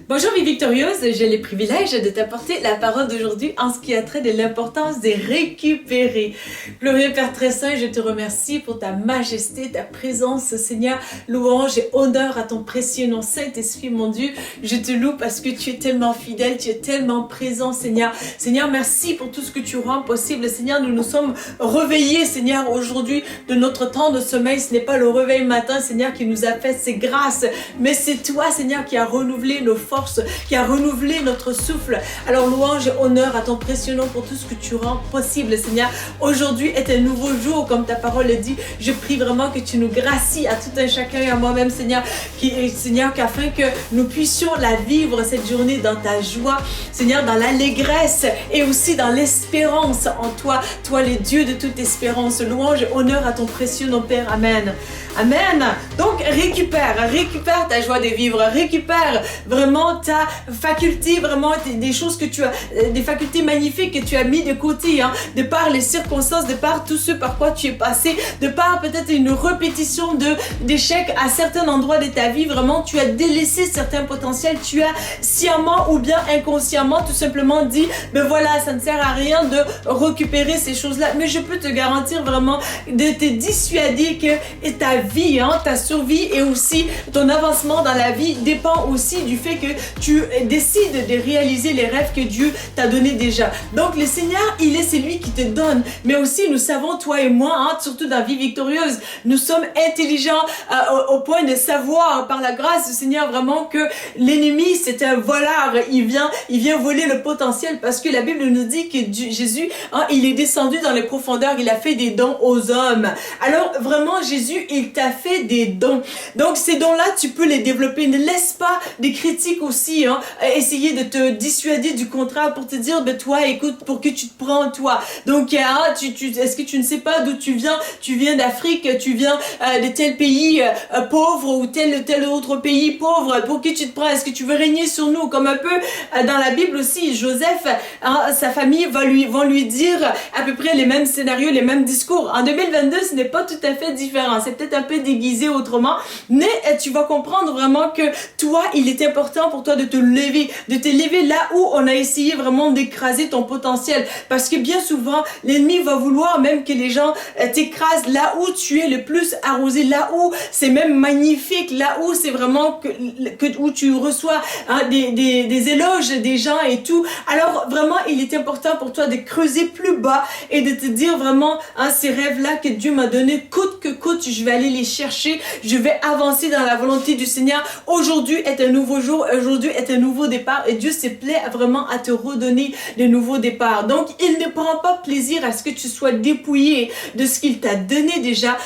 Bonjour vie victorieuse, j'ai le privilège de t'apporter la parole d'aujourd'hui en ce qui a trait de l'importance de récupérer. Glorieux Père très saint, je te remercie pour ta majesté, ta présence Seigneur, louange et honneur à ton précieux nom Saint-Esprit mon Dieu. Je te loue parce que tu es tellement fidèle, tu es tellement présent Seigneur. Seigneur, merci pour tout ce que tu rends possible. Seigneur, nous nous sommes réveillés Seigneur aujourd'hui de notre temps de sommeil. Ce n'est pas le réveil matin Seigneur qui nous a fait ces grâces, mais c'est toi Seigneur qui a renouvelé nos forces, qui a renouvelé notre souffle. Alors louange et honneur à ton précieux nom pour tout ce que tu rends possible Seigneur. Aujourd'hui est un nouveau jour comme ta parole le dit. Je prie vraiment que tu nous gracies à tout un chacun et à moi-même Seigneur, Seigneur, qu'afin que nous puissions la vivre cette journée dans ta joie Seigneur, dans l'allégresse et aussi dans l'espérance en toi, toi le Dieu de toute espérance. Louange et honneur à ton précieux nom Père. Amen. Amen. Donc récupère ta joie de vivre, récupère vraiment ta faculté, vraiment des choses que tu as, des facultés magnifiques que tu as mis de côté, de par les circonstances, de par tout ce par quoi tu es passé, de par peut-être une répétition d'échecs à certains endroits de ta vie. Vraiment, tu as délaissé certains potentiels, tu as sciemment ou bien inconsciemment tout simplement dit, ben voilà, ça ne sert à rien de récupérer ces choses-là. Mais je peux te garantir vraiment de te dissuader que ta vie, ta survie et aussi ton avancement dans la vie dépend aussi du fait que tu décides de réaliser les rêves que Dieu t'a donnés déjà. Donc le Seigneur, il est celui qui te donne, mais aussi nous savons, toi et moi, surtout dans la vie victorieuse, nous sommes intelligents au point de savoir par la grâce du Seigneur vraiment que l'ennemi c'est un voleur, il vient voler le potentiel parce que la Bible nous dit que Jésus, il est descendu dans les profondeurs, il a fait des dons aux hommes. Alors vraiment Jésus, il t'a fait des dons. Donc ces dons-là, tu peux les développer. Ne laisse pas des critiques aussi essayer de te dissuader du contraire pour te dire, ben toi, écoute, pour que tu te prends toi. Donc est-ce que tu ne sais pas d'où tu viens? Tu viens d'Afrique, tu viens de tel pays pauvre ou tel autre pays pauvre. Pour qui tu te prends? Est-ce que tu veux régner sur nous? Comme un peu dans la Bible aussi, Joseph, sa famille vont lui dire à peu près les mêmes scénarios, les mêmes discours. En 2022, ce n'est pas tout à fait différent. C'est peut-être un peu déguisé autrement, mais tu vas comprendre vraiment que toi, il est important pour toi de te lever là où on a essayé vraiment d'écraser ton potentiel, parce que bien souvent, l'ennemi va vouloir même que les gens t'écrasent là où tu es le plus arrosé, là où c'est même magnifique, là où c'est vraiment où tu reçois des éloges des gens et tout. Alors vraiment, il est important pour toi de creuser plus bas et de te dire vraiment, ces rêves-là que Dieu m'a donné, coûte que coûte, je vais aller les chercher, je vais avancer dans la volonté du Seigneur. Aujourd'hui est un nouveau jour, aujourd'hui est un nouveau départ et Dieu se plaît vraiment à te redonner de nouveaux départs. Donc, il ne prend pas plaisir à ce que tu sois dépouillé de ce qu'il t'a donné déjà,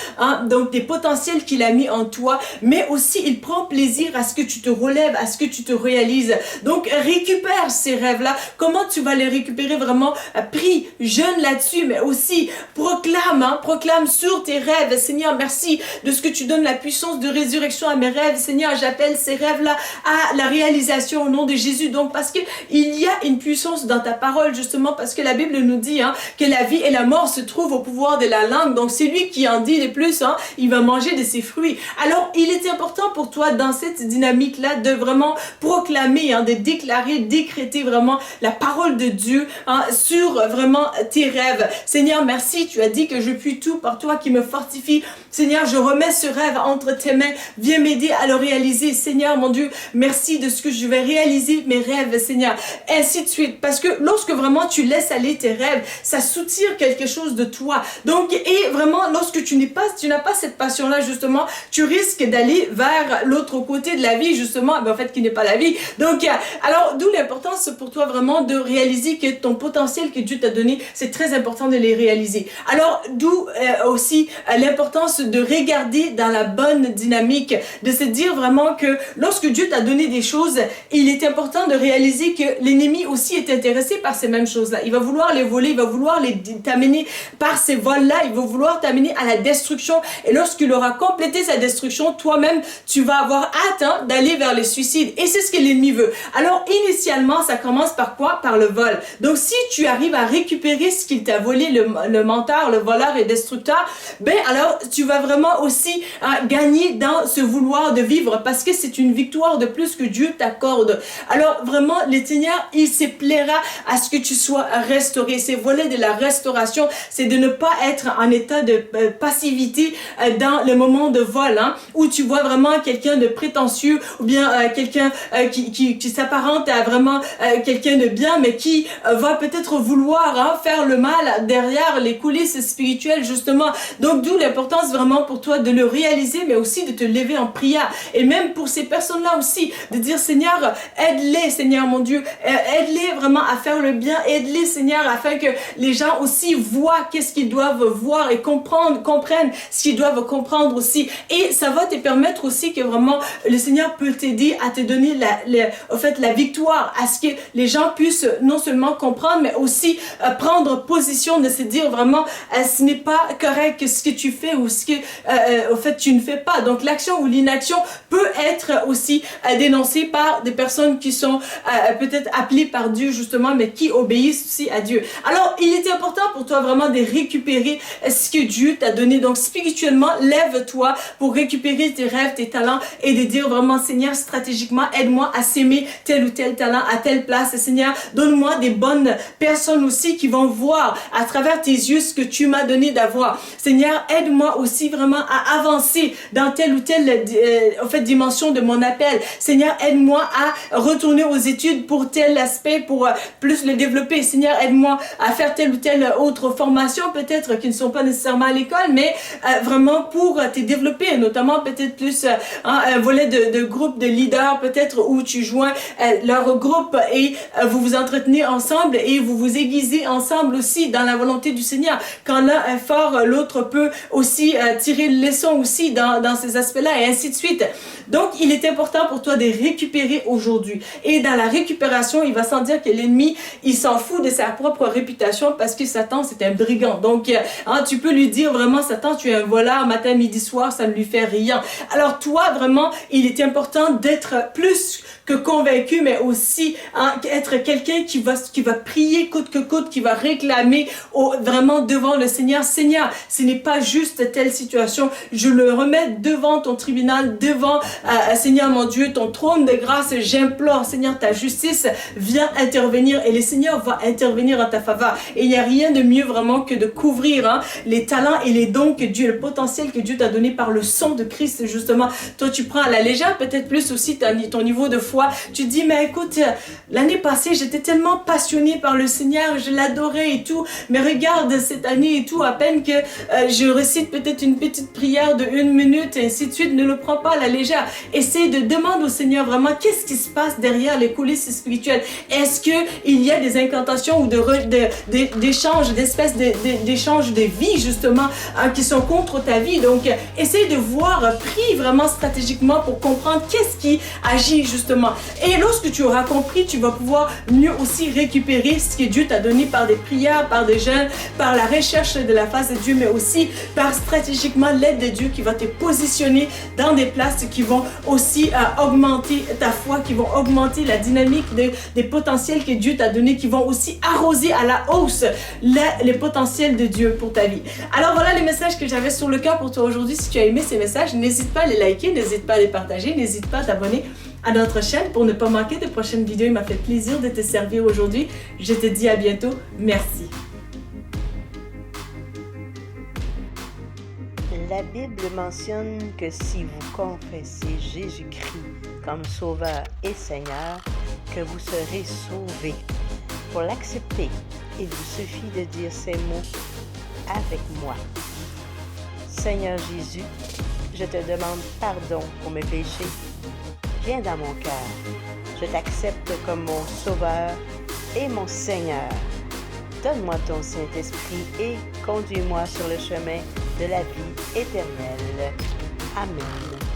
donc des potentiels qu'il a mis en toi, mais aussi il prend plaisir à ce que tu te relèves, à ce que tu te réalises. Donc, récupère ces rêves-là. Comment tu vas les récupérer vraiment? Prie, jeûne là-dessus, mais aussi proclame sur tes rêves. Seigneur, merci de ce que tu donnes la puissance de résurrection à mes rêves. Seigneur, j'appelle ces rêves-là à la réalisation au nom de Jésus. Donc, parce que il y a une puissance dans ta parole, justement, parce que la Bible nous dit que la vie et la mort se trouvent au pouvoir de la langue. Donc, celui qui en dit le plus, il va manger de ses fruits. Alors, il est important pour toi, dans cette dynamique-là, de vraiment proclamer, de déclarer, décréter vraiment la parole de Dieu sur vraiment tes rêves. Seigneur, merci. Tu as dit que je puis tout par toi qui me fortifie. Seigneur, je remets ce rêve entre tes mains. Viens m'aider à le réaliser. Seigneur, mon Dieu, merci de ce que je vais réaliser mes rêves, Seigneur. Ainsi de suite. Parce que lorsque vraiment tu laisses aller tes rêves, ça soutire quelque chose de toi. Donc, et vraiment, lorsque tu n'as pas cette passion-là, justement, tu risques d'aller vers l'autre côté de la vie, justement, en fait, qui n'est pas la vie. Donc, alors, d'où l'importance pour toi vraiment de réaliser que ton potentiel que Dieu t'a donné, c'est très important de les réaliser. Alors, d'où aussi l'importance de regarder dans la bonne dynamique, de se dire vraiment que lorsque Dieu t'a donné des choses, il est important de réaliser que l'ennemi aussi est intéressé par ces mêmes choses-là. Il va vouloir les voler, il va vouloir t'amener par ces vols-là, il va vouloir t'amener à la destruction. Et lorsqu'il aura complété sa destruction, toi-même, tu vas avoir hâte d'aller vers le suicide. Et c'est ce que l'ennemi veut. Alors, initialement, ça commence par quoi? Par le vol. Donc, si tu arrives à récupérer ce qu'il t'a volé, le menteur, le voleur et destructeur, ben alors, tu vas vraiment aussi gagner dans ce vouloir de vivre, parce que c'est une victoire de plus que que Dieu t'accorde. Alors vraiment, le Seigneur, il se plaira à ce que tu sois restauré. C'est volet de la restauration, c'est de ne pas être en état de passivité dans le moment de vol, hein, où tu vois vraiment quelqu'un de prétentieux ou bien quelqu'un qui s'apparente à vraiment quelqu'un de bien, mais qui va peut-être vouloir faire le mal derrière les coulisses spirituelles, justement. Donc, d'où l'importance vraiment pour toi de le réaliser, mais aussi de te lever en prière. Et même pour ces personnes-là aussi, de dire, Seigneur, aide-les, Seigneur mon Dieu, aide-les vraiment à faire le bien, aide-les, Seigneur, afin que les gens aussi voient qu'est-ce qu'ils doivent voir et comprennent ce qu'ils doivent comprendre aussi. Et ça va te permettre aussi que vraiment le Seigneur peut t'aider à te donner la victoire, à ce que les gens puissent non seulement comprendre, mais aussi prendre position, de se dire vraiment ce n'est pas correct ce que tu fais ou ce que au fait tu ne fais pas. Donc l'action ou l'inaction peut être aussi dénoncée par des personnes qui sont peut-être appelées par Dieu justement, mais qui obéissent aussi à Dieu. Alors il est important pour toi vraiment de récupérer ce que Dieu t'a donné. Donc spirituellement, lève-toi pour récupérer tes rêves, tes talents et de dire vraiment, Seigneur, stratégiquement, aide-moi à s'aimer tel ou tel talent à telle place. Seigneur, donne-moi des bonnes personnes aussi qui vont voir à travers tes yeux ce que tu m'as donné d'avoir. Seigneur, aide-moi aussi vraiment à avancer dans telle ou telle dimension de mon appel. Seigneur, aide-moi à retourner aux études pour tel aspect, pour plus le développer. Seigneur, aide-moi à faire telle ou telle autre formation, peut-être qui ne sont pas nécessairement à l'école, mais vraiment pour te développer, notamment peut-être plus un volet de groupe de leaders, peut-être où tu joins leur groupe et vous vous entretenez ensemble et vous vous aiguisez ensemble aussi dans la volonté du Seigneur. Quand l'un est fort, l'autre peut aussi tirer une leçon aussi dans ces aspects-là et ainsi de suite. Donc, il est important pour toi de récupérer aujourd'hui. Et dans la récupération, il va sans dire que l'ennemi, il s'en fout de sa propre réputation parce que Satan, c'est un brigand. Donc, tu peux lui dire vraiment, Satan, tu es un voleur, matin, midi, soir, ça ne lui fait rien. Alors, toi, vraiment, il est important d'être plus que convaincu, mais aussi être quelqu'un qui va prier coûte que coûte, qui va réclamer vraiment devant le Seigneur. Seigneur, ce n'est pas juste telle situation. Je le remets devant ton tribunal, devant Seigneur mon Dieu, ton trône de grâce. J'implore, Seigneur, ta justice vient intervenir et le Seigneur va intervenir en ta faveur. Et il n'y a rien de mieux vraiment que de couvrir les talents et les dons que Dieu, le potentiel que Dieu t'a donné par le sang de Christ, justement. Toi, tu prends à la légère, peut-être plus aussi ton niveau de foi. Tu dis, mais écoute, l'année passée, j'étais tellement passionnée par le Seigneur, je l'adorais et tout, mais regarde cette année et tout, à peine que je récite peut-être une petite prière de 1 minute et ainsi de suite, ne le prends pas à la légère. Essaye de demander au Seigneur vraiment qu'est-ce qui se passe derrière les coulisses spirituelles. Est-ce qu'il y a des incantations ou d'échanges, d'espèces d'échanges de vie justement qui sont contre ta vie. Donc, essaye de voir, prie vraiment stratégiquement pour comprendre qu'est-ce qui agit justement. Et lorsque tu auras compris, tu vas pouvoir mieux aussi récupérer ce que Dieu t'a donné par des prières, par des jeûnes, par la recherche de la face de Dieu, mais aussi par stratégiquement l'aide de Dieu qui va te positionner dans des places qui vont aussi augmenter ta foi, qui vont augmenter la dynamique des potentiels que Dieu t'a donné, qui vont aussi arroser à la hausse les potentiels de Dieu pour ta vie. Alors voilà les messages que j'avais sur le cœur pour toi aujourd'hui. Si tu as aimé ces messages, n'hésite pas à les liker, n'hésite pas à les partager, n'hésite pas à t'abonner à notre chaîne pour ne pas manquer de prochaines vidéos. Il m'a fait plaisir de te servir aujourd'hui. Je te dis à bientôt. Merci. La Bible mentionne que si vous confessez Jésus-Christ comme Sauveur et Seigneur, que vous serez sauvés. Pour l'accepter, il vous suffit de dire ces mots avec moi. Seigneur Jésus, je te demande pardon pour mes péchés. Viens dans mon cœur. Je t'accepte comme mon Sauveur et mon Seigneur. Donne-moi ton Saint-Esprit et conduis-moi sur le chemin de la vie éternelle. Amen.